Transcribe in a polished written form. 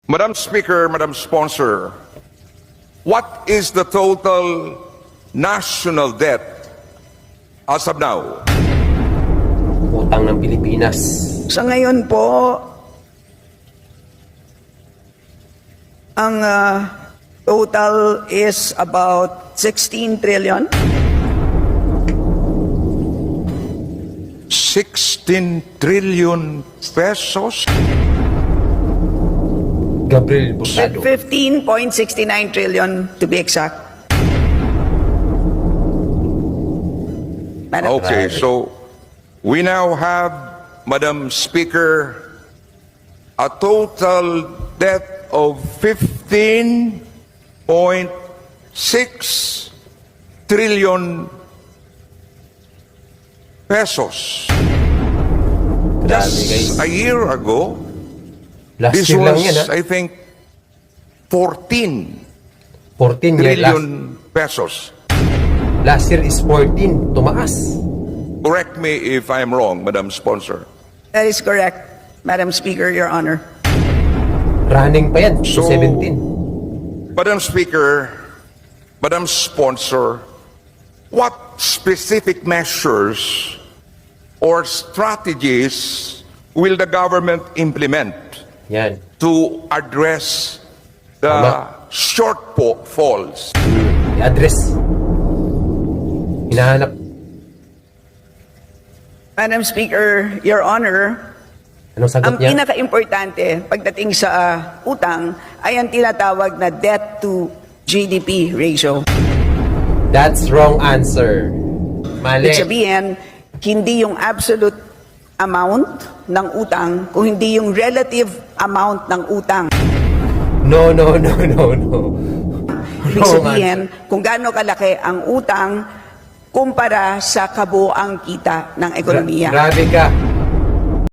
Madam Speaker, Madam Sponsor, what is the total national debt as of now? Utang ng Pilipinas. Sa ngayon po, ang total is about 16 trillion. 16 trillion pesos? Gabriel Bosado. 15.69 trillion to be exact. Madam Okay, so we now have, Madam Speaker, a total debt of 15.6 trillion pesos. Grabe, Just guys. a year ago, Last this year lang was, yan, ha? I think, 14 14 year. trillion pesos. Last year is 14. Tumaas. Correct me if I'm wrong, Madam Sponsor. That is correct, Madam Speaker, Your Honor. Running pa yan. So- 17. Madam Speaker, Madam Sponsor, what specific measures or strategies will the government implement Yan. to address the Tama. shortfalls? I-address. Hinahanap. Madam Speaker, Your Honor, Anong sagot ang niya? pinaka-importante pagdating sa utang ay ang tinatawag na debt to GDP ratio. That's wrong answer. Mali. Ibig sabihin, hindi yung absolute amount ng utang, kung hindi yung relative amount ng utang. No. Ibig sabihin, kung gaano kalaki ang utang kumpara sa kabuoang kita ng ekonomiya. Grabe ka.